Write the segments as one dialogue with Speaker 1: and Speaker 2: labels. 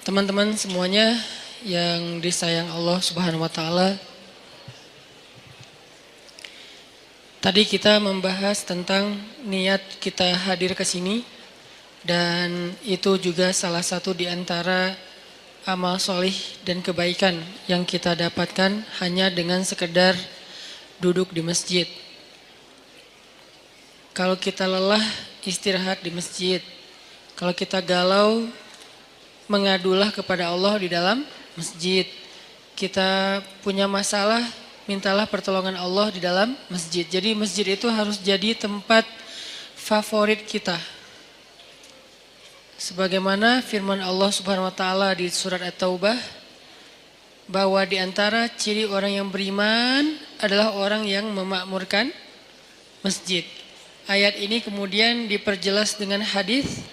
Speaker 1: Teman-teman semuanya yang disayang Allah Subhanahu wa taala. Tadi kita membahas tentang niat kita hadir ke sini dan itu juga salah satu di antara amal solih dan kebaikan yang kita dapatkan hanya dengan sekedar duduk di masjid. Kalau kita lelah, istirahat di masjid. Kalau kita galau, mengadulah kepada Allah di dalam masjid. Kita punya masalah, mintalah pertolongan Allah di dalam masjid. Jadi masjid itu harus jadi tempat favorit kita. Sebagaimana firman Allah Subhanahu wa taala di surat At-Taubah, bahwa di antara ciri orang yang beriman adalah orang yang memakmurkan masjid. Ayat ini kemudian diperjelas dengan hadis,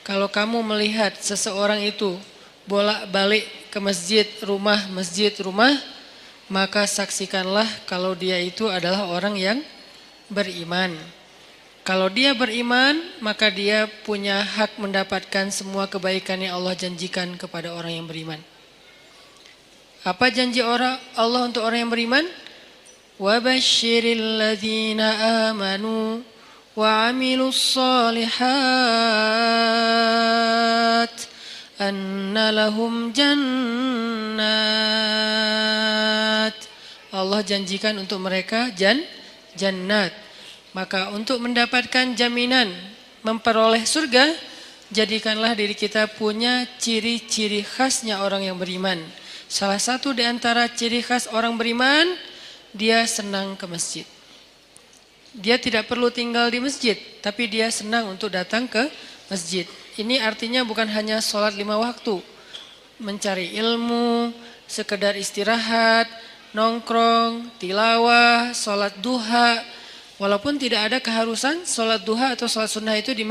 Speaker 1: kalau kamu melihat seseorang itu bolak-balik ke masjid rumah, maka saksikanlah kalau dia itu adalah orang yang beriman. Kalau dia beriman, maka dia punya hak mendapatkan semua kebaikan yang Allah janjikan kepada orang yang beriman. Apa janji Allah untuk orang yang beriman? وَبَشِّرِ الَّذِينَ آمَنُوا وَعَمِلُوا الصَّالِحَاتِ أَنَّ لَهُمْ جَنَّاتِ. Allah janjikan untuk mereka jannat. Maka untuk mendapatkan jaminan memperoleh surga, jadikanlah diri kita punya ciri-ciri khasnya orang yang beriman. Salah satu di antara ciri khas orang beriman, dia senang ke masjid. Dia tidak perlu tinggal di masjid, tapi dia senang untuk datang ke masjid. Ini artinya bukan hanya sholat 5 waktu, mencari ilmu, sekedar istirahat, nongkrong, tilawah, sholat duha. Walaupun tidak ada keharusan sholat duha atau sholat sunnah itu di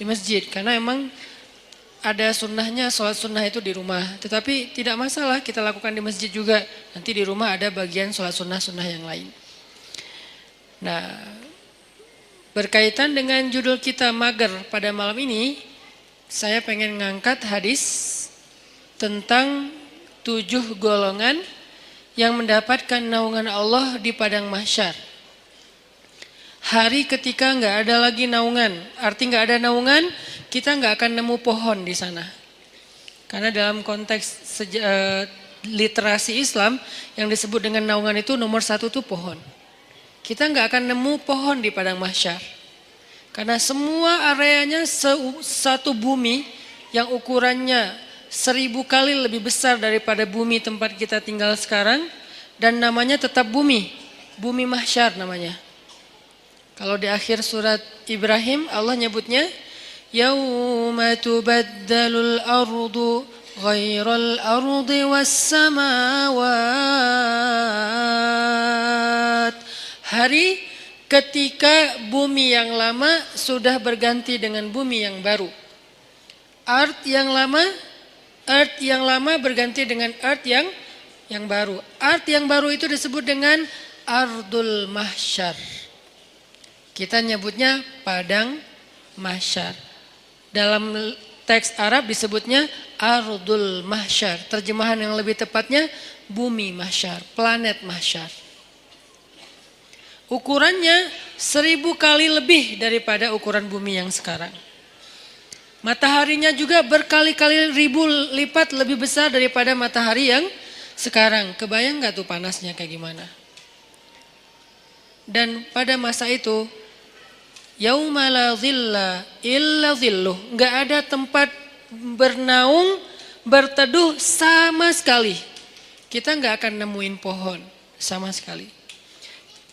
Speaker 1: masjid, karena emang ada sunnahnya sholat sunnah itu di rumah. Tetapi tidak masalah kita lakukan di masjid juga. Nanti di rumah ada bagian sholat sunnah yang lain. Nah, berkaitan dengan judul kita mager pada malam ini, saya pengen ngangkat hadis tentang 7 golongan yang mendapatkan naungan Allah di padang mahsyar. Hari ketika nggak ada lagi naungan, arti nggak ada naungan, kita nggak akan nemu pohon di sana. Karena dalam konteks literasi Islam yang disebut dengan naungan itu nomor 1 itu pohon. Kita nggak akan nemu pohon di padang mahsyar. Karena semua areanya satu bumi yang ukurannya 1000 kali lebih besar daripada bumi tempat kita tinggal sekarang. Dan namanya tetap bumi. Bumi mahsyar namanya. Kalau di akhir surat Ibrahim Allah nyebutnya, Yauma tubaddalul ardu ghairal ardi was samawat. Hari ketika bumi yang lama sudah berganti dengan bumi yang baru. Earth yang lama berganti dengan earth yang baru. Earth yang baru itu disebut dengan Ardul Mahsyar. Kita nyebutnya padang mahsyar. Dalam teks Arab disebutnya Ardul Mahsyar. Terjemahan yang lebih tepatnya bumi mahsyar, planet mahsyar. Ukurannya 1000 kali lebih daripada ukuran bumi yang sekarang. Mataharinya juga berkali-kali ribu lipat lebih besar daripada matahari yang sekarang. Kebayang gak tuh panasnya kayak gimana? Dan pada masa itu, yauma la dhilla illa dhilluh, gak ada tempat bernaung, berteduh sama sekali. Kita gak akan nemuin pohon sama sekali.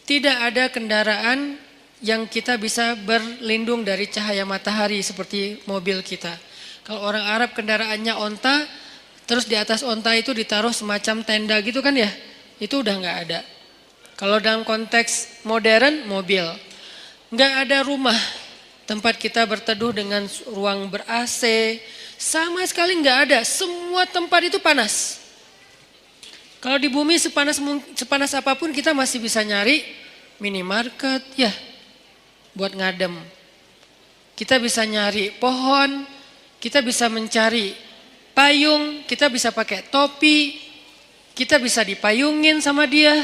Speaker 1: Tidak ada kendaraan yang kita bisa berlindung dari cahaya matahari seperti mobil kita. Kalau orang Arab kendaraannya onta, terus di atas onta itu ditaruh semacam tenda gitu kan ya, itu udah gak ada. Kalau dalam konteks modern, mobil. Gak ada rumah tempat kita berteduh dengan ruang ber-AC, sama sekali gak ada. Semua tempat itu panas. Kalau di bumi sepanas apapun kita masih bisa nyari minimarket ya buat ngadem. Kita bisa nyari pohon, kita bisa mencari payung, kita bisa pakai topi, kita bisa dipayungin sama dia.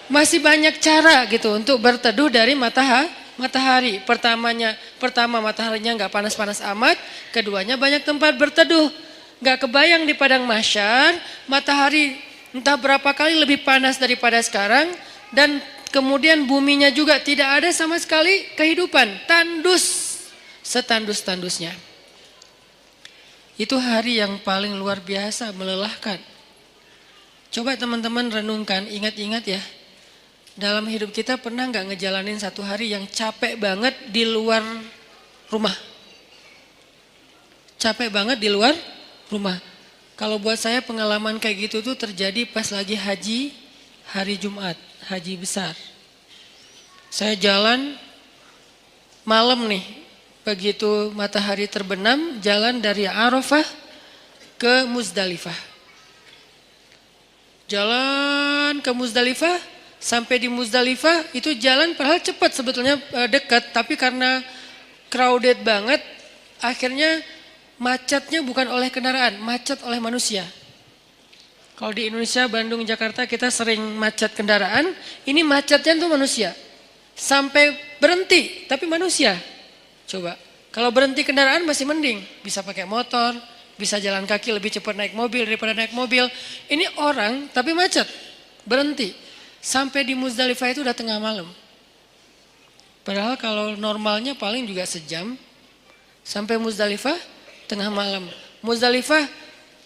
Speaker 1: Masih banyak cara gitu untuk berteduh dari matahari. Pertama mataharinya nggak panas-panas amat, keduanya banyak tempat berteduh. Nggak kebayang di padang mahsyar, matahari entah berapa kali lebih panas daripada sekarang, dan kemudian buminya juga tidak ada sama sekali kehidupan, tandus, setandus-tandusnya. Itu hari yang paling luar biasa, melelahkan. Coba teman-teman renungkan, ingat-ingat ya. Dalam hidup kita pernah nggak ngejalanin satu hari yang capek banget di luar rumah? Capek banget di luar rumah. Kalau buat saya pengalaman kayak gitu tuh terjadi pas lagi haji, hari Jumat, haji besar. Saya jalan malam nih, begitu matahari terbenam, jalan dari Arafah ke Muzdalifah. Jalan ke Muzdalifah, sampai di Muzdalifah itu jalan padahal cepat sebetulnya, dekat, tapi karena crowded banget, akhirnya macetnya bukan oleh kendaraan, macet oleh manusia. Kalau di Indonesia, Bandung, Jakarta kita sering macet kendaraan, ini macetnya tuh manusia. Sampai berhenti, tapi manusia. Coba, kalau berhenti kendaraan masih mending, bisa pakai motor, bisa jalan kaki lebih cepat naik mobil daripada naik mobil. Ini orang tapi macet, berhenti. Sampai di Muzdalifah itu udah tengah malam. Padahal kalau normalnya paling juga sejam. Sampai Muzdalifah tengah malam. Muzdalifah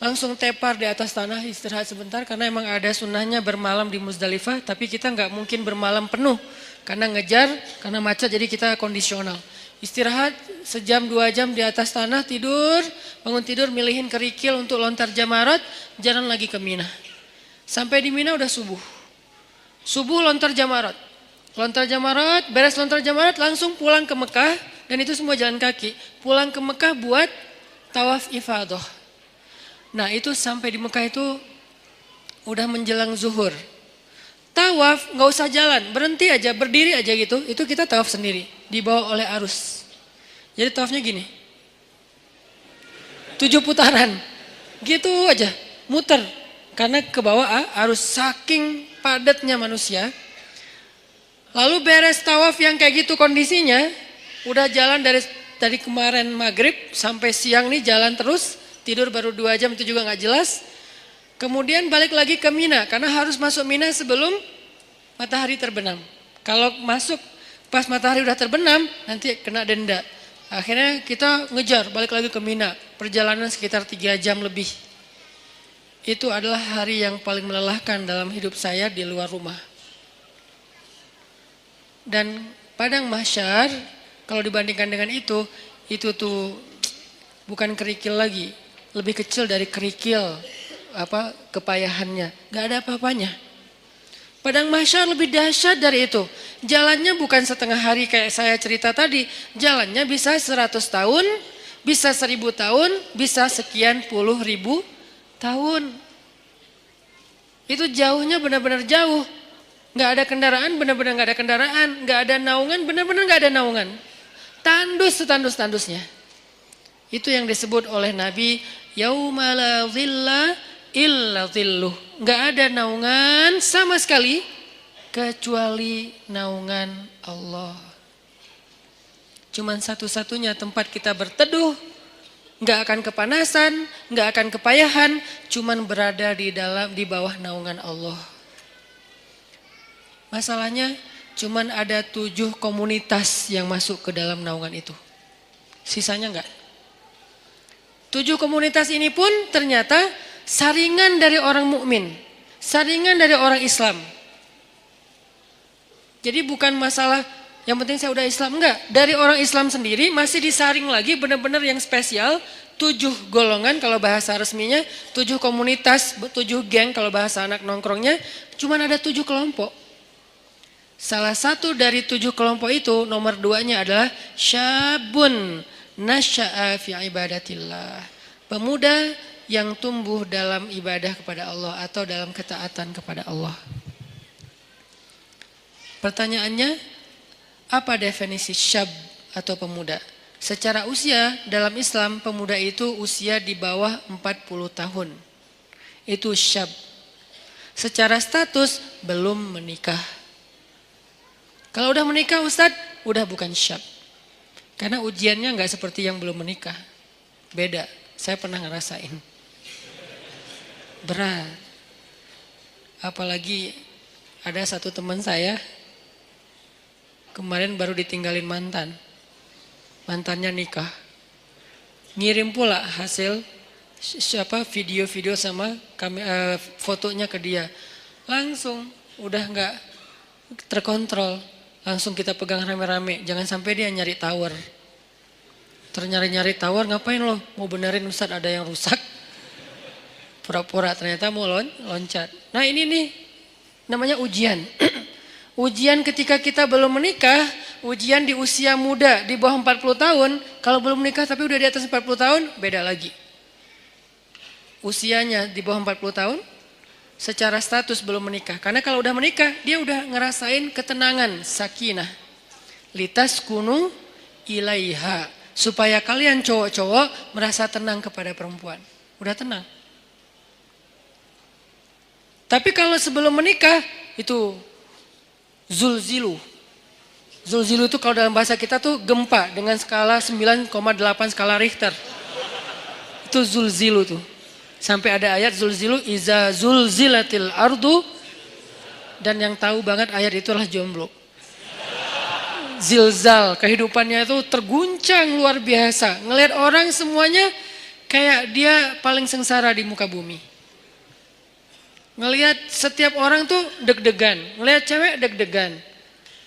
Speaker 1: langsung tepar di atas tanah, istirahat sebentar. Karena emang ada sunnahnya bermalam di Muzdalifah. Tapi kita nggak mungkin bermalam penuh. Karena ngejar, karena macet, jadi kita kondisional. Istirahat sejam 2 jam di atas tanah, tidur. Bangun tidur, milihin kerikil untuk lontar jamarat. Jalan lagi ke Mina. Sampai di Mina udah subuh. Subuh lontar jamarat, beres lontar jamarat langsung pulang ke Mekah, dan itu semua jalan kaki. Pulang ke Mekah buat tawaf ifadah. Nah itu sampai di Mekah itu udah menjelang zuhur. Tawaf nggak usah jalan, berhenti aja, berdiri aja gitu. Itu kita tawaf sendiri, dibawa oleh arus. Jadi tawafnya gini, 7 putaran, gitu aja, muter. Karena ke bawah arus, saking padatnya manusia. Lalu beres tawaf yang kayak gitu kondisinya, udah jalan dari kemarin maghrib sampai siang nih jalan terus, tidur baru 2 jam itu juga nggak jelas. Kemudian balik lagi ke Mina, karena harus masuk Mina sebelum matahari terbenam. Kalau masuk pas matahari udah terbenam, nanti kena denda. Akhirnya kita ngejar balik lagi ke Mina, perjalanan sekitar 3 jam lebih. Itu adalah hari yang paling melelahkan dalam hidup saya di luar rumah. Dan padang mahsyar kalau dibandingkan dengan itu tuh bukan kerikil lagi, lebih kecil dari kerikil kepayahannya, nggak ada apa-apanya. Padang mahsyar lebih dahsyat dari itu. Jalannya bukan setengah hari kayak saya cerita tadi, jalannya bisa 100 tahun, bisa 1000 tahun, bisa sekian puluh ribu tahun. Itu jauhnya benar-benar jauh. Nggak ada kendaraan, benar-benar nggak ada kendaraan. Nggak ada naungan, benar-benar nggak ada naungan. Tandus setandus-tandusnya. Itu yang disebut oleh Nabi, yauma la dhilla illa dhilluh. Nggak ada naungan sama sekali kecuali naungan Allah. Cuman satu-satunya tempat kita berteduh, nggak akan kepanasan, nggak akan kepayahan, cuman berada di bawah naungan Allah. Masalahnya cuman ada 7 komunitas yang masuk ke dalam naungan itu. Sisanya enggak. 7 komunitas ini pun ternyata saringan dari orang mukmin, saringan dari orang Islam. Jadi bukan masalah yang penting saya udah Islam, enggak. Dari orang Islam sendiri masih disaring lagi benar-benar yang spesial. 7 golongan kalau bahasa resminya, 7 komunitas, 7 geng kalau bahasa anak nongkrongnya. Cuman ada 7 kelompok. Salah satu dari 7 kelompok itu, nomor 2-nya adalah syabun nasya'a fi ibadatillah. Pemuda yang tumbuh dalam ibadah kepada Allah atau dalam ketaatan kepada Allah. Pertanyaannya, apa definisi syab atau pemuda? Secara usia dalam Islam pemuda itu usia di bawah 40 tahun. Itu syab. Secara status belum menikah. Kalau udah menikah Ustadz, udah bukan syab. Karena ujiannya nggak seperti yang belum menikah. Beda, saya pernah ngerasain. Berat. Apalagi ada satu teman saya, kemarin baru ditinggalin mantan. Mantannya nikah. Ngirim pula hasil video-video sama fotonya ke dia. Langsung udah nggak terkontrol. Langsung kita pegang rame-rame. Jangan sampai dia nyari tower. Nyari tower, ngapain lo? Mau benerin Ustadz ada yang rusak. Pura-pura ternyata mau loncat. Nah ini nih namanya ujian. Ujian ketika kita belum menikah, ujian di usia muda di bawah 40 tahun, kalau belum menikah tapi udah di atas 40 tahun, beda lagi. Usianya di bawah 40 tahun, secara status belum menikah. Karena kalau udah menikah, dia udah ngerasain ketenangan, sakinah. Litas kunu ilaiha. Supaya kalian cowok-cowok merasa tenang kepada perempuan. Udah tenang. Tapi kalau sebelum menikah, itu zulzilu. Zulzilu itu kalau dalam bahasa kita tuh gempa dengan skala 9,8 skala Richter. Itu zulzilu tuh. Sampai ada ayat zulzilu iza zulzilatil ardu. Dan yang tahu banget ayat itulah jomblo. Zilzal, kehidupannya itu terguncang luar biasa. Ngelihat orang semuanya kayak dia paling sengsara di muka bumi. Ngelihat setiap orang tuh deg-degan, ngelihat cewek deg-degan.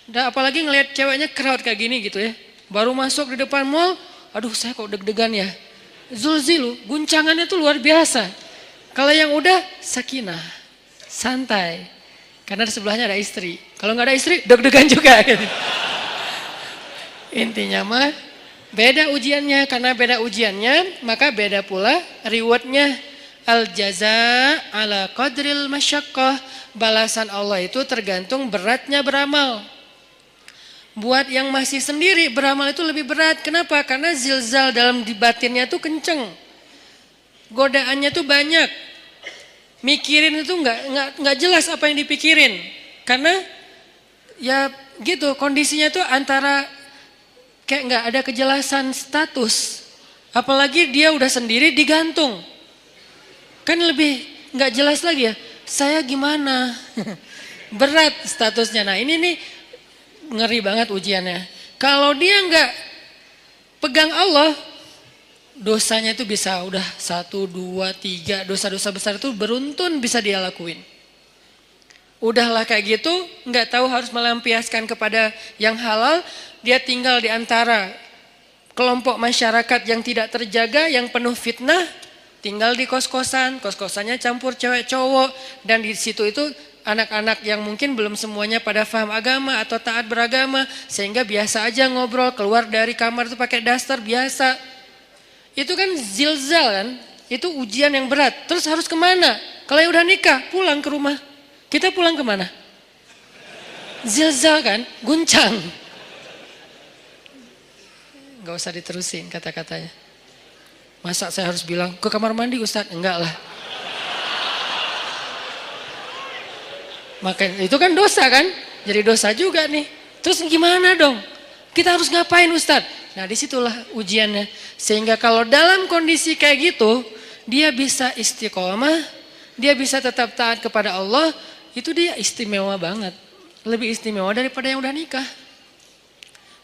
Speaker 1: Dan apalagi ngelihat ceweknya crowd kayak gini gitu ya. Baru masuk di depan mall, aduh saya kok deg-degan ya. Zulzilu, guncangannya tuh luar biasa. Kalau yang udah sakinah, santai. Karena di sebelahnya ada istri. Kalau nggak ada istri, deg-degan juga. Gitu. Intinya mah beda ujiannya, karena beda ujiannya maka beda pula rewardnya. Al jaza ala qadril masyaqqah. Balasan Allah itu tergantung beratnya beramal. Buat yang masih sendiri beramal itu lebih berat. Kenapa? Karena zilzal dalam di batinnya tuh kenceng. Godaannya tuh banyak. Mikirin itu nggak jelas apa yang dipikirin. Karena ya gitu kondisinya tuh antara kayak nggak ada kejelasan status. Apalagi dia udah sendiri digantung. Kan lebih nggak jelas lagi ya. Saya gimana? Berat statusnya. Nah ini nih ngeri banget ujiannya. Kalau dia nggak pegang Allah, dosanya itu bisa udah 1, 2, 3 dosa-dosa besar itu beruntun bisa dia lakuin. Udahlah kayak gitu, nggak tahu harus melampiaskan kepada yang halal. Dia tinggal di antara kelompok masyarakat yang tidak terjaga, yang penuh fitnah. Tinggal di kos-kosan, kos-kosannya campur cewek cowok. Dan di situ itu anak-anak yang mungkin belum semuanya pada paham agama atau taat beragama. Sehingga biasa aja ngobrol, keluar dari kamar itu pakai daster biasa. Itu kan zilzal kan, itu ujian yang berat. Terus harus kemana? Kalau yang udah nikah, pulang ke rumah. Kita pulang kemana? Zilzal kan, guncang. Gak usah diterusin kata-katanya. Masa saya harus bilang ke kamar mandi Ustadz? Enggak lah. Makanya itu kan dosa kan? Jadi dosa juga nih. Terus gimana dong? Kita harus ngapain Ustadz? Nah disitulah ujiannya. Sehingga kalau dalam kondisi kayak gitu, dia bisa istiqomah, dia bisa tetap taat kepada Allah, itu dia istimewa banget. Lebih istimewa daripada yang udah nikah.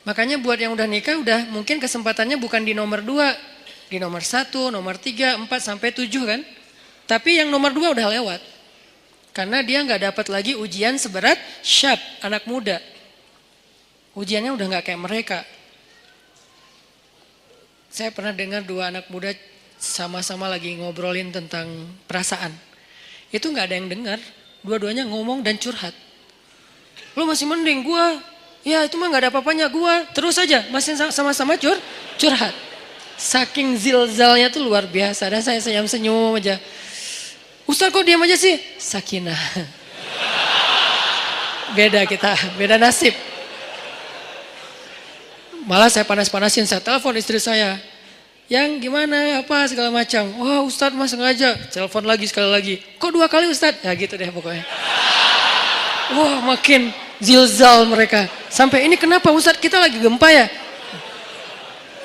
Speaker 1: Makanya buat yang udah nikah, udah mungkin kesempatannya bukan di nomor 2. Di nomor 1, nomor 3, 4 sampai 7 kan. Tapi yang nomor 2 udah lewat. Karena dia nggak dapat lagi ujian seberat syab, anak muda. Ujiannya udah nggak kayak mereka. Saya pernah dengar 2 anak muda sama-sama lagi ngobrolin tentang perasaan. Itu nggak ada yang dengar. Dua-duanya ngomong dan curhat. Lu masih mending gua. Ya itu mah nggak ada apa-apanya gua. Terus aja masih sama-sama curhat. Saking zilzalnya tuh luar biasa. Dan saya senyum-senyum aja. Ustaz kok diam aja sih? Sakinah. Beda kita, beda nasib. Malah saya panas-panasin, saya telepon istri saya. Yang gimana, apa segala macam. Wah Ustadz mas sengaja, telepon lagi sekali lagi. Kok 2 kali Ustadz? Ya gitu deh pokoknya. Wah makin zilzal mereka. Sampai ini kenapa Ustadz kita lagi gempa ya?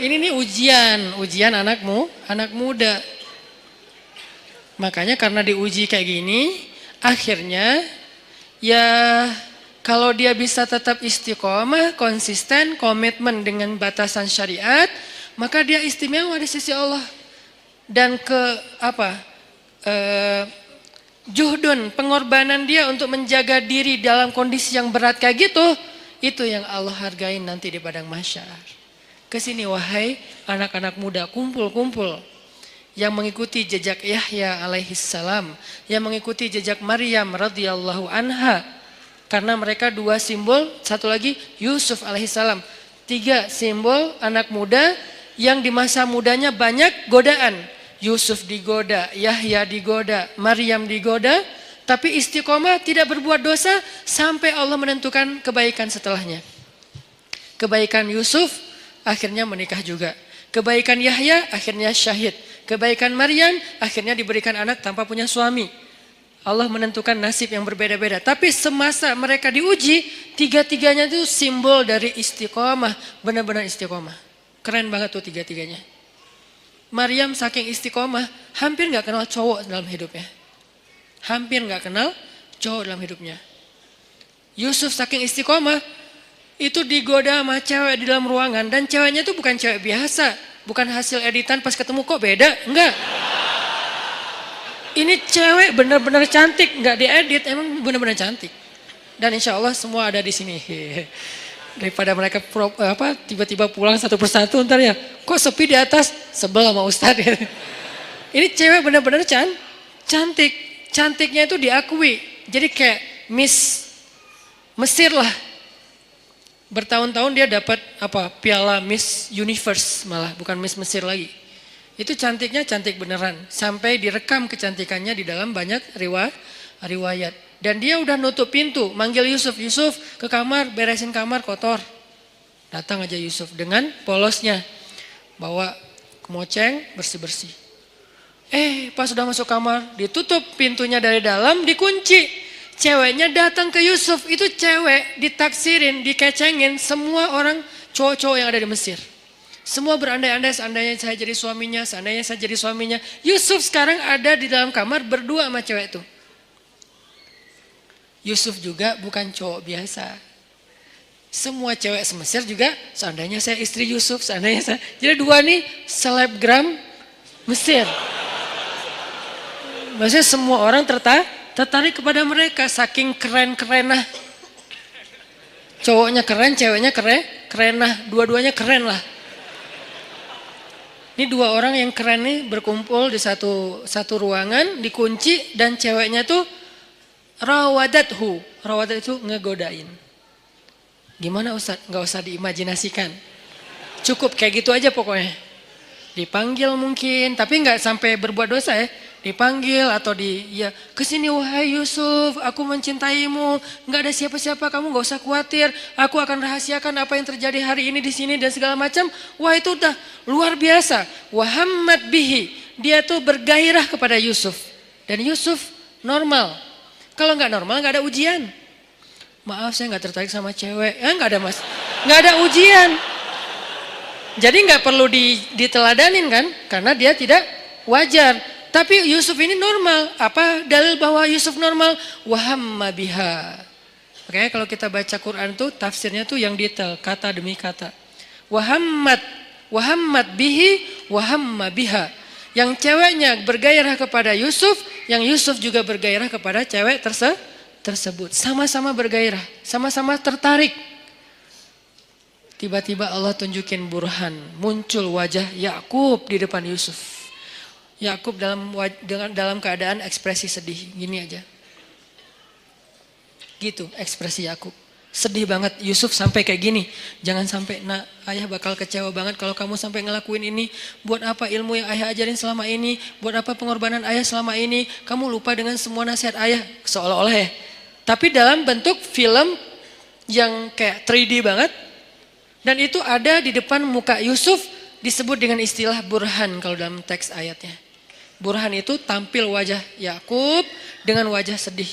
Speaker 1: Ini nih ujian anak muda. Makanya karena diuji kayak gini, akhirnya ya kalau dia bisa tetap istiqomah, konsisten, komitmen dengan batasan syariat, maka dia istimewa di sisi Allah. Dan juhdun, pengorbanan dia untuk menjaga diri dalam kondisi yang berat kayak gitu, itu yang Allah hargain nanti di padang mahsyar. Kesini wahai anak-anak muda, kumpul-kumpul. Yang mengikuti jejak Yahya alaihi salam, yang mengikuti jejak Maryam radhiyallahu anha. Karena mereka 2 simbol, satu lagi Yusuf alaihi salam. 3 simbol anak muda yang di masa mudanya banyak godaan. Yusuf digoda, Yahya digoda, Maryam digoda, tapi istiqomah tidak berbuat dosa sampai Allah menentukan kebaikan setelahnya. Kebaikan Yusuf akhirnya menikah juga. Kebaikan Yahya akhirnya syahid. Kebaikan Maryam akhirnya diberikan anak tanpa punya suami. Allah menentukan nasib yang berbeda-beda. Tapi semasa mereka diuji, 3-tiganya itu simbol dari istiqomah. Benar-benar istiqomah. Keren banget tuh 3-tiganya. Maryam saking istiqomah, hampir gak kenal cowok dalam hidupnya. Hampir gak kenal cowok dalam hidupnya. Yusuf saking istiqomah, itu digoda sama cewek di dalam ruangan. Dan ceweknya itu bukan cewek biasa. Bukan hasil editan pas ketemu kok beda. Enggak. Ini cewek benar-benar cantik. Enggak diedit, emang benar-benar cantik. Dan insya Allah semua ada di sini. Daripada mereka tiba-tiba pulang satu persatu ntar ya. Kok sepi di atas? Sebel sama Ustadz. Ini cewek benar-benar cantik. Cantiknya itu diakui. Jadi kayak Miss Mesir lah. Bertahun-tahun dia dapat piala Miss Universe malah, bukan Miss Mesir lagi. Itu cantiknya cantik beneran. Sampai direkam kecantikannya di dalam banyak riwayat. Dan dia udah nutup pintu, manggil Yusuf. Yusuf ke kamar, beresin kamar kotor. Datang aja Yusuf dengan polosnya. Bawa kemoceng, bersih-bersih. Pas sudah masuk kamar, ditutup pintunya dari dalam, dikunci. Ceweknya datang ke Yusuf, itu cewek ditaksirin, dikecengin semua orang cowok-cowok yang ada di Mesir. Semua berandai-andai seandainya saya jadi suaminya, Yusuf sekarang ada di dalam kamar berdua sama cewek itu. Yusuf juga bukan cowok biasa. Semua cewek se-Mesir juga, seandainya saya istri Yusuf, seandainya saya. Jadi 2 nih selebgram Mesir. Maksudnya semua orang tertarik kepada mereka saking keren-kerenah. Cowoknya keren, ceweknya kerenah, dua-duanya keren lah. Ini 2 orang yang keren nih berkumpul di satu ruangan, dikunci dan ceweknya tuh rawadathu. Rawadat itu ngegodain. Gimana Ustadz? Gak usah diimajinasikan. Cukup kayak gitu aja pokoknya. Dipanggil mungkin, tapi gak sampai berbuat dosa ya. Dipanggil atau kesini wahai Yusuf, aku mencintaimu, nggak ada siapa-siapa, kamu nggak usah khawatir, aku akan rahasiakan apa yang terjadi hari ini di sini dan segala macam. Wah itu udah luar biasa. Wahammat bihi, dia tuh bergairah kepada Yusuf dan Yusuf normal. Kalau nggak normal nggak ada ujian. Maaf saya nggak tertarik sama cewek, nggak ada mas, nggak ada ujian. Jadi nggak perlu diteladanin kan, karena dia tidak wajar. Tapi Yusuf ini normal. Apa dalil bahwa Yusuf normal? Wahamma biha. Makanya kalau kita baca Quran tuh tafsirnya tuh yang detail, kata demi kata. Wahammat bihi, wahamma biha. Yang ceweknya bergairah kepada Yusuf, yang Yusuf juga bergairah kepada cewek tersebut. Sama-sama bergairah, sama-sama tertarik. Tiba-tiba Allah tunjukin burhan, muncul wajah Yakub di depan Yusuf. Yakub dalam keadaan ekspresi sedih, gini aja. Gitu ekspresi Yakub. Sedih banget Yusuf sampai kayak gini. Jangan sampai ayah bakal kecewa banget kalau kamu sampai ngelakuin ini. Buat apa ilmu yang ayah ajarin selama ini? Buat apa pengorbanan ayah selama ini? Kamu lupa dengan semua nasihat ayah. Seolah-olah ya. Tapi dalam bentuk film yang kayak 3D banget. Dan itu ada di depan muka Yusuf, disebut dengan istilah burhan kalau dalam teks ayatnya. Burhan itu tampil wajah Yakub dengan wajah sedih.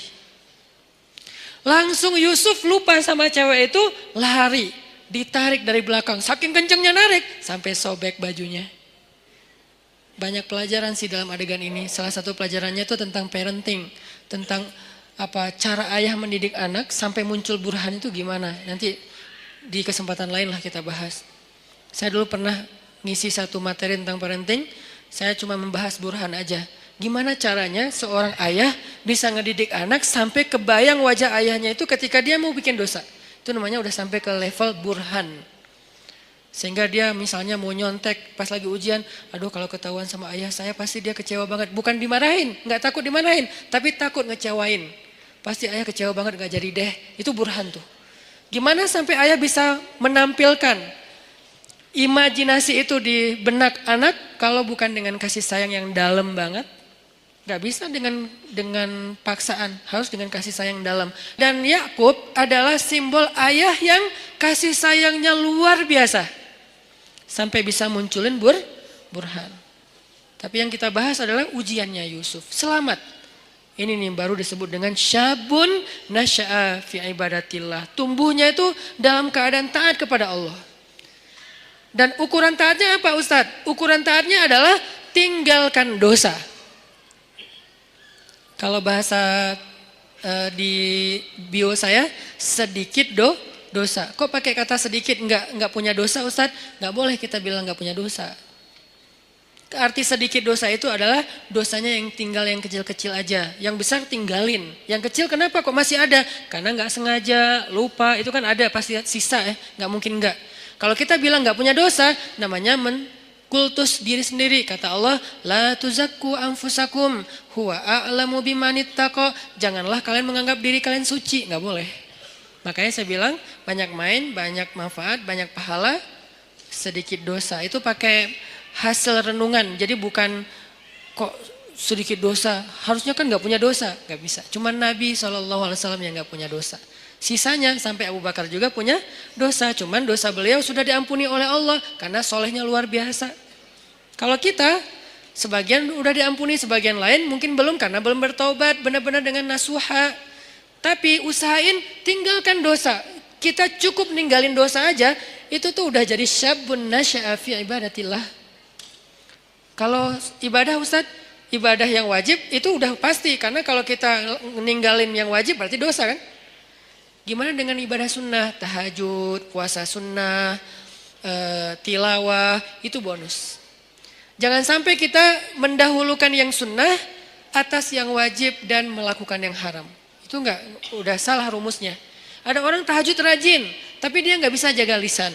Speaker 1: Langsung Yusuf lupa sama cewek itu, lari, ditarik dari belakang. Saking kencengnya narik sampai sobek bajunya. Banyak pelajaran sih dalam adegan ini. Salah satu pelajarannya itu tentang parenting, tentang cara ayah mendidik anak sampai muncul burhan itu gimana. Nanti di kesempatan lain lah kita bahas. Saya dulu pernah ngisi satu materi tentang parenting, saya cuma membahas burhan aja. Gimana caranya seorang ayah bisa ngedidik anak sampai kebayang wajah ayahnya itu ketika dia mau bikin dosa. Itu namanya udah sampai ke level burhan. Sehingga dia misalnya mau nyontek pas lagi ujian, aduh kalau ketahuan sama ayah saya pasti dia kecewa banget. Bukan dimarahin, gak takut dimarahin, tapi takut ngecewain. Pasti ayah kecewa banget gak jadi deh, itu burhan tuh. Gimana sampai ayah bisa menampilkan imajinasi itu di benak anak kalau bukan dengan kasih sayang yang dalam banget. Gak bisa dengan paksaan, harus dengan kasih sayang dalam. Dan Yakub adalah simbol ayah yang kasih sayangnya luar biasa. Sampai bisa munculin burhan. Tapi yang kita bahas adalah ujiannya Yusuf. Selamat. Ini nih baru disebut dengan syabun nasya'a fi ibadatillah. Tumbuhnya itu dalam keadaan taat kepada Allah. Dan ukuran taatnya apa Ustadz? Ukuran taatnya adalah tinggalkan dosa. Kalau bahasa di bio saya, sedikit dosa. Kok pakai kata sedikit? Enggak punya dosa Ustadz? Enggak boleh kita bilang enggak punya dosa. Arti sedikit dosa itu adalah dosanya yang tinggal yang kecil-kecil aja. Yang besar tinggalin. Yang kecil kenapa kok masih ada? Karena enggak sengaja, lupa. Itu kan ada pasti sisa Enggak mungkin enggak. Kalau kita bilang enggak punya dosa, namanya kultus diri sendiri. Kata Allah, la tuzakku anfusakum huwa a'lamu bimanittaqa. Janganlah kalian menganggap diri kalian suci. Enggak boleh. Makanya saya bilang banyak main, banyak manfaat, banyak pahala, sedikit dosa. Itu pakai hasil renungan. Jadi bukan kok sedikit dosa, harusnya kan gak punya dosa. Gak bisa. Cuma Nabi SAW yang gak punya dosa. Sisanya sampai Abu Bakar juga punya dosa. Cuman dosa beliau sudah diampuni oleh Allah karena solehnya luar biasa. Kalau kita sebagian udah diampuni, sebagian lain mungkin belum karena belum bertaubat benar-benar dengan nasuha. Tapi usahain tinggalkan dosa. Kita cukup ninggalin dosa aja, itu tuh udah jadi syabun nasya'a fi ibadatillah. Kalau ibadah Ustadz, ibadah yang wajib itu udah pasti. Karena kalau kita ninggalin yang wajib berarti dosa kan. Gimana dengan ibadah sunnah, tahajud, puasa sunnah, tilawah, itu bonus. Jangan sampai kita mendahulukan yang sunnah atas yang wajib dan melakukan yang haram. Itu udah salah rumusnya. Ada orang tahajud rajin, tapi dia nggak bisa jaga lisan.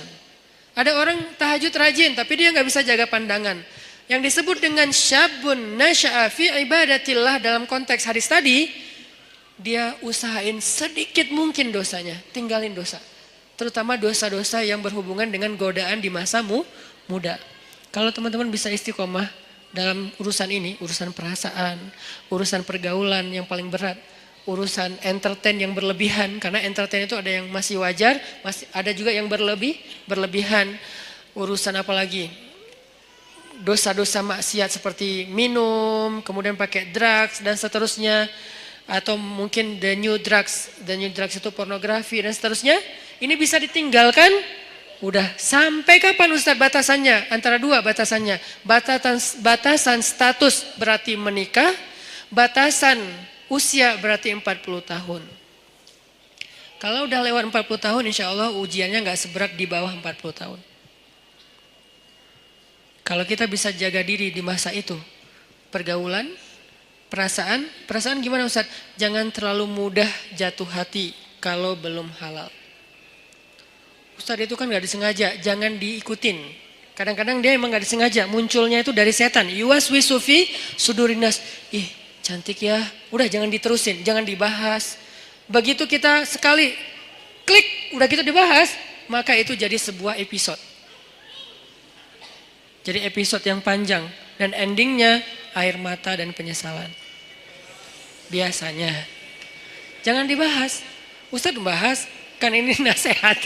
Speaker 1: Ada orang tahajud rajin, tapi dia nggak bisa jaga pandangan. Yang disebut dengan syabun nasya'a fi ibadatillah dalam konteks hadis tadi, dia usahain sedikit mungkin dosanya, tinggalin dosa. Terutama dosa-dosa yang berhubungan dengan godaan di masa muda. Kalau teman-teman bisa istiqomah dalam urusan ini, urusan perasaan, urusan pergaulan yang paling berat, urusan entertain yang berlebihan, karena entertain itu ada yang masih wajar, ada juga yang berlebihan. Urusan apa lagi? Dosa-dosa maksiat seperti minum, kemudian pakai drugs dan seterusnya, atau mungkin the new drugs itu pornografi dan seterusnya. Ini bisa ditinggalkan. Udah sampai kapan Ustadz batasannya? Antara dua batasannya. Batasan status berarti menikah, batasan usia berarti 40 tahun. Kalau udah lewat 40 tahun insya Allah ujiannya gak seberat di bawah 40 tahun. Kalau kita bisa jaga diri di masa itu, pergaulan, perasaan gimana Ustaz? Jangan terlalu mudah jatuh hati kalau belum halal. Ustaz itu kan gak disengaja, jangan diikutin. Kadang-kadang dia emang gak disengaja, munculnya itu dari setan. Yuwaswisu fi sudurinas. Ih, cantik ya, udah jangan diterusin, jangan dibahas. Begitu kita sekali klik, udah gitu dibahas, maka itu jadi sebuah episode. Jadi episode yang panjang dan endingnya air mata dan penyesalan. Biasanya. Jangan dibahas. Ustadz membahas, kan ini nasihat.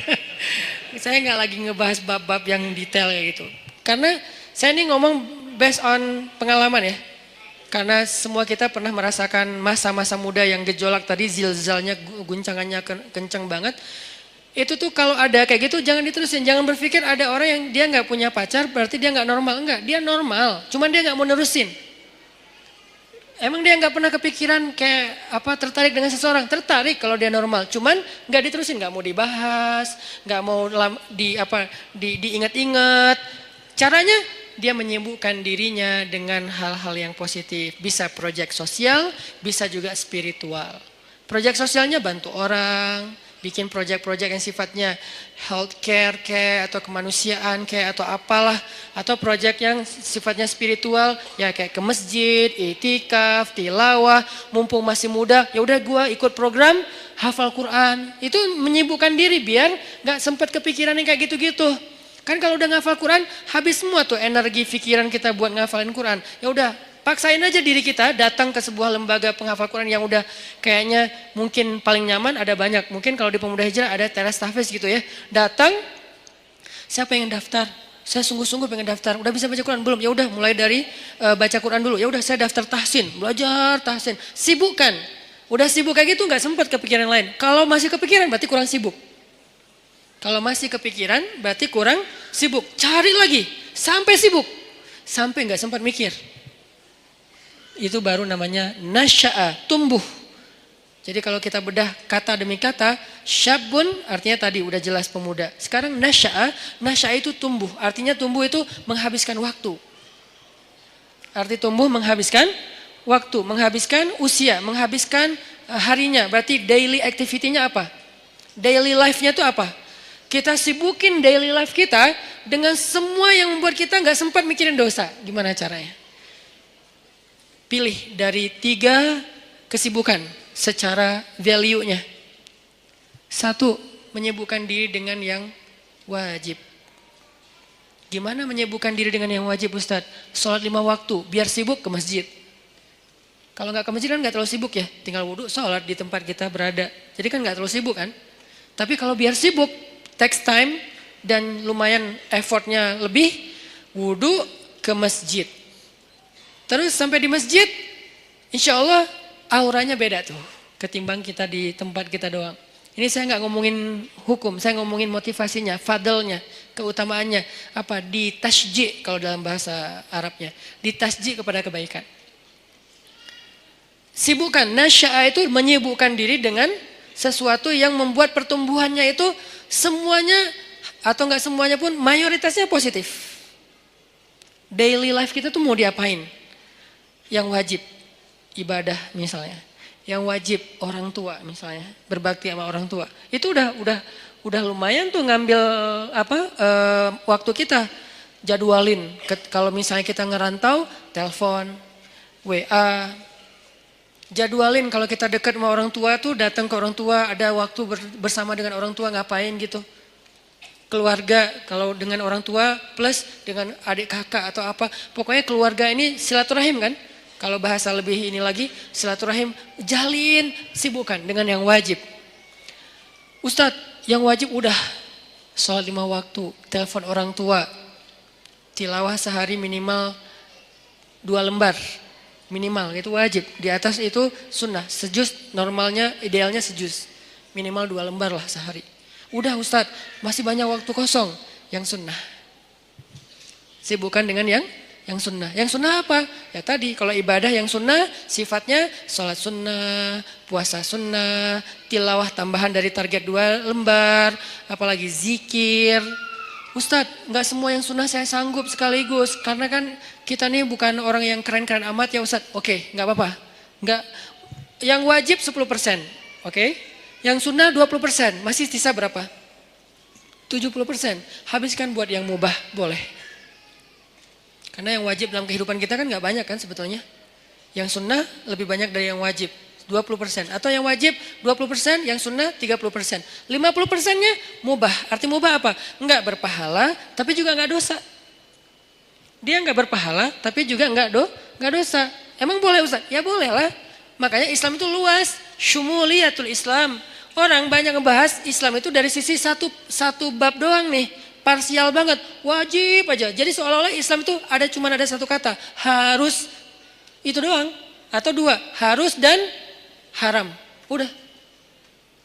Speaker 1: Saya nggak lagi ngebahas bab-bab yang detail kayak gitu. Karena saya ini ngomong based on pengalaman ya. Karena semua kita pernah merasakan masa-masa muda yang gejolak tadi, zilzalnya, guncangannya kenceng banget. Itu tuh kalau ada kayak gitu jangan diterusin. Jangan berpikir ada orang yang dia nggak punya pacar berarti dia nggak normal. Enggak, dia normal. Cuman dia nggak mau nerusin. Emang dia nggak pernah kepikiran kayak apa tertarik dengan seseorang? Tertarik kalau dia normal. Cuman nggak diterusin, nggak mau dibahas, nggak mau diingat-ingat. Caranya dia menyibukkan dirinya dengan hal-hal yang positif. Bisa proyek sosial, bisa juga spiritual. Proyek sosialnya bantu orang, bikin proyek-proyek yang sifatnya healthcare kayak atau kemanusiaan kayak atau apalah, atau proyek yang sifatnya spiritual ya kayak ke masjid, itikaf, tilawah, mumpung masih muda ya udah gua ikut program hafal Quran. Itu menyibukkan diri biar nggak sempat kepikiran yang kayak gitu-gitu. Kan kalau udah ngafal Quran habis semua tuh energi pikiran kita buat ngafalin Quran. Ya udah paksain aja diri kita datang ke sebuah lembaga penghafal Quran yang udah kayaknya mungkin paling nyaman, ada banyak. Mungkin kalau di Pemuda Hijrah ada teras tahfiz gitu ya. Datang, saya pengen daftar. Saya sungguh-sungguh pengen daftar. Udah bisa baca Quran belum? Ya udah mulai dari baca Quran dulu. Ya udah saya daftar tahsin, belajar tahsin. Sibukkan. Udah sibuk kayak gitu nggak sempat kepikiran lain. Kalau masih kepikiran berarti kurang sibuk. Kalau masih kepikiran berarti kurang sibuk. Cari lagi sampai sibuk. Sampai nggak sempat mikir. Itu baru namanya nasya'a, tumbuh. Jadi kalau kita bedah kata demi kata, syabun artinya tadi udah jelas pemuda. Sekarang nasya'a, nasya'a itu tumbuh. Artinya tumbuh itu menghabiskan waktu. Arti tumbuh menghabiskan waktu, menghabiskan usia, menghabiskan harinya. Berarti daily activity-nya apa? Daily life-nya itu apa? Kita sibukin daily life kita dengan semua yang membuat kita nggak sempat mikirin dosa. Gimana caranya? Pilih dari 3 kesibukan secara value-nya. 1, menyibukkan diri dengan yang wajib. Gimana menyibukkan diri dengan yang wajib Ustadz? Sholat 5 waktu, biar sibuk ke masjid. Kalau nggak ke masjid kan nggak terlalu sibuk ya. Tinggal wudhu, sholat di tempat kita berada. Jadi kan nggak terlalu sibuk kan. Tapi kalau biar sibuk, takes time dan lumayan effortnya lebih, wudhu ke masjid. Terus sampai di masjid, insya Allah auranya beda tuh ketimbang kita di tempat kita doang. Ini saya nggak ngomongin hukum, saya ngomongin motivasinya, fadlnya, keutamaannya. Apa? Ditasji' kalau dalam bahasa Arabnya. Ditasji' kepada kebaikan. Sibukkan, nasya'a itu menyibukkan diri dengan sesuatu yang membuat pertumbuhannya itu semuanya atau nggak semuanya pun mayoritasnya positif. Daily life kita tuh mau diapain? Yang wajib ibadah misalnya, yang wajib orang tua misalnya, berbakti sama orang tua. Itu udah lumayan tuh ngambil waktu kita. Jadwalin. Kalau misalnya kita ngerantau, telepon, WA. Jadwalin kalau kita dekat sama orang tua tuh datang ke orang tua, ada waktu bersama dengan orang tua ngapain gitu. Keluarga kalau dengan orang tua plus dengan adik kakak atau apa. Pokoknya keluarga ini silaturahim kan. Kalau bahasa lebih ini lagi, silaturahim, jalin, sibukkan dengan yang wajib. Ustadz, yang wajib udah sholat 5 waktu, telepon orang tua, tilawah sehari minimal 2 lembar, minimal itu wajib. Di atas itu sunnah, sejuz normalnya, idealnya sejuz, minimal 2 lembar lah sehari. Udah Ustadz, masih banyak waktu kosong, yang sunnah. Sibukkan dengan yang sunnah. Yang sunnah apa? Ya tadi kalau ibadah yang sunnah sifatnya sholat sunnah, puasa sunnah, tilawah tambahan dari target 2 lembar, apalagi zikir. Ustadz, nggak semua yang sunnah saya sanggup sekaligus karena kan kita nih bukan orang yang keren-keren amat ya Ustadz. Oke, nggak apa-apa. Nggak, yang wajib 10%, oke? Yang sunnah 20%, masih sisa berapa? 70%. Habiskan buat yang mubah, boleh. Karena yang wajib dalam kehidupan kita kan nggak banyak kan sebetulnya. Yang sunnah lebih banyak dari yang wajib, 20%. Atau yang wajib 20%, yang sunnah 30%. 50%-nya mubah. Arti mubah apa? Nggak berpahala, tapi juga nggak dosa. Dia nggak berpahala, tapi juga nggak dosa. Emang boleh Ustaz? Ya boleh lah. Makanya Islam itu luas. Syumuliyatul Islam. orang banyak ngebahas Islam itu dari sisi satu bab doang nih, parsial banget, wajib aja. Jadi seolah-olah Islam itu cuma ada satu kata, harus, itu doang. Atau dua, harus dan haram. Udah.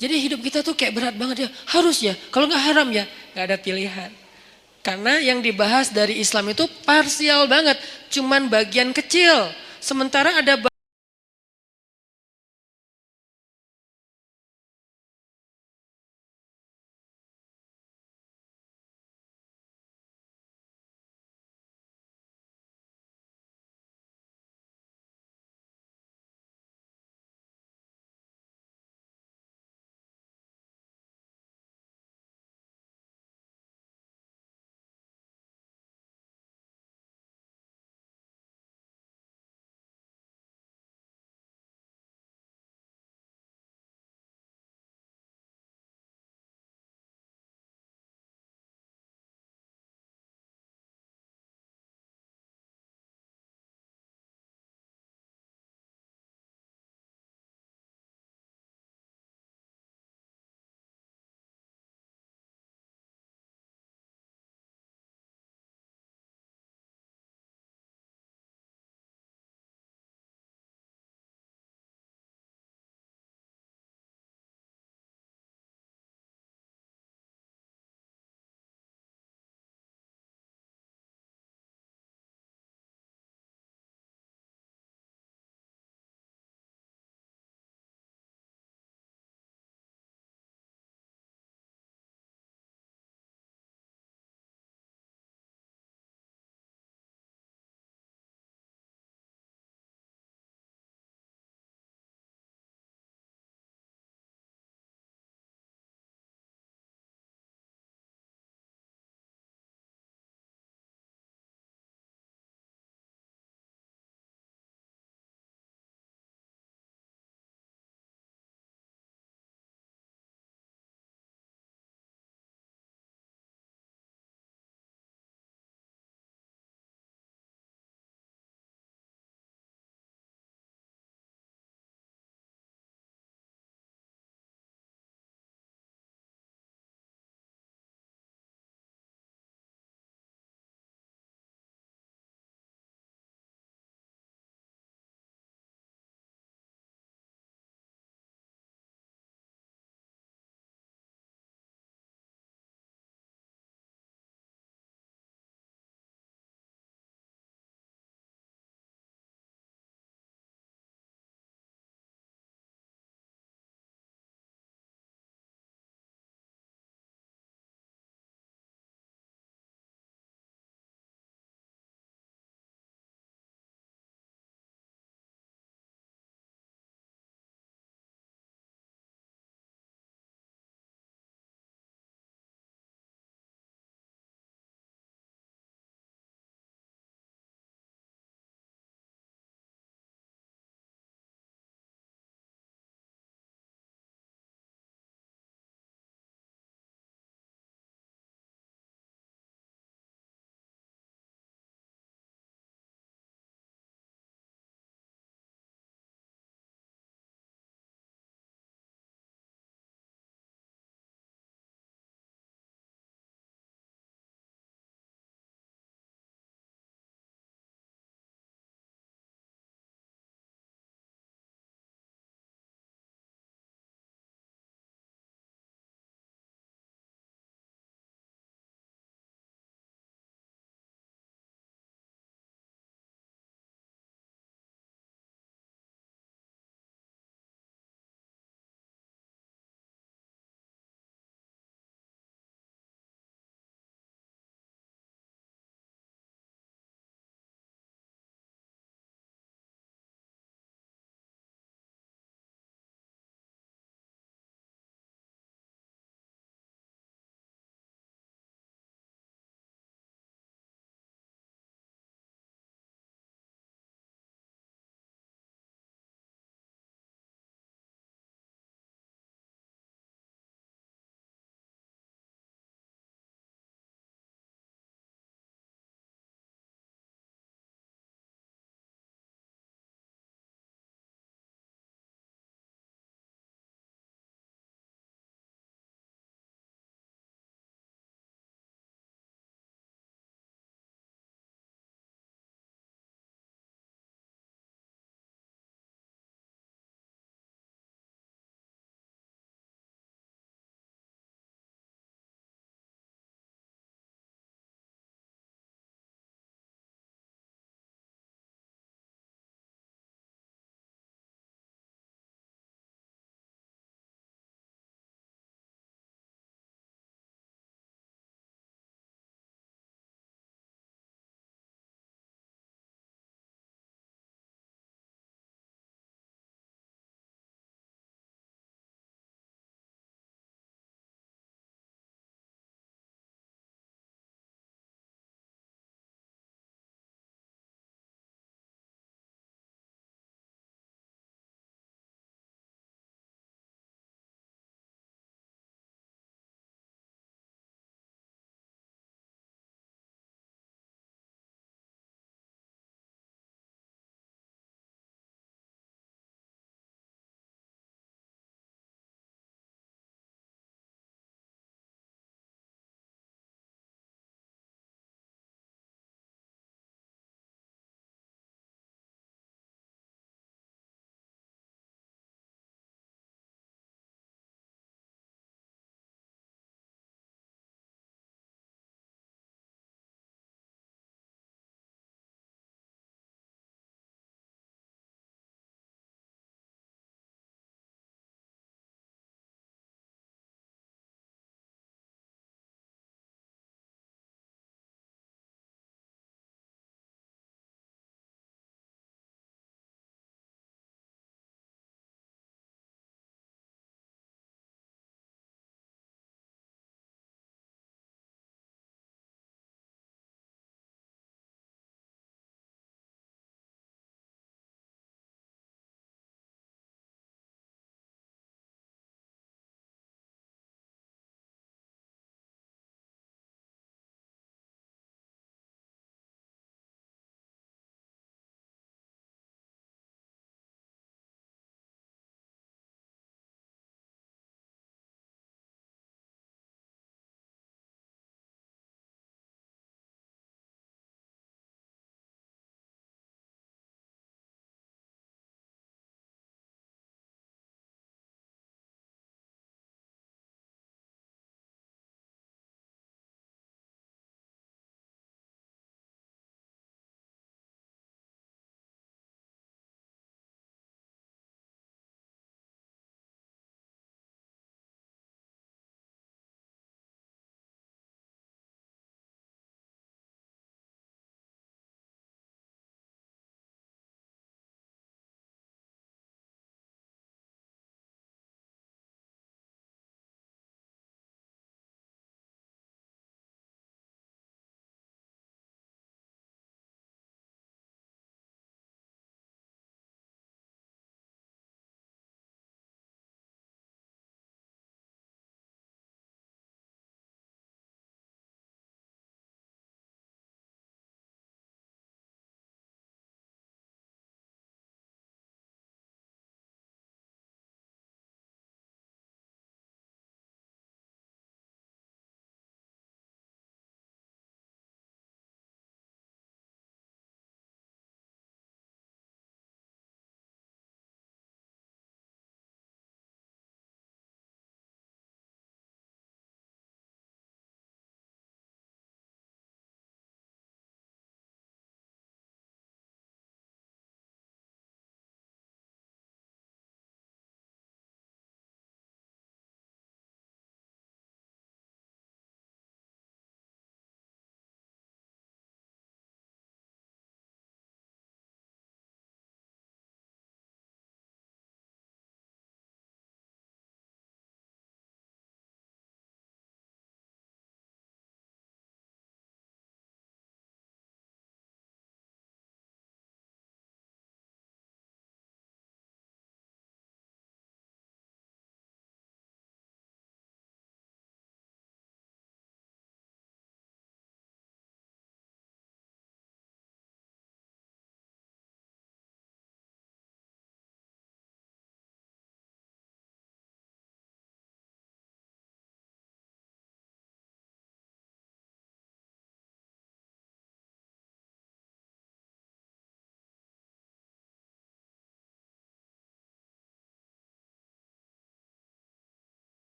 Speaker 1: Jadi hidup kita tuh kayak berat banget ya, harus ya. Kalau nggak haram ya, nggak ada pilihan. Karena yang dibahas dari Islam itu parsial banget, cuman bagian kecil. Sementara ada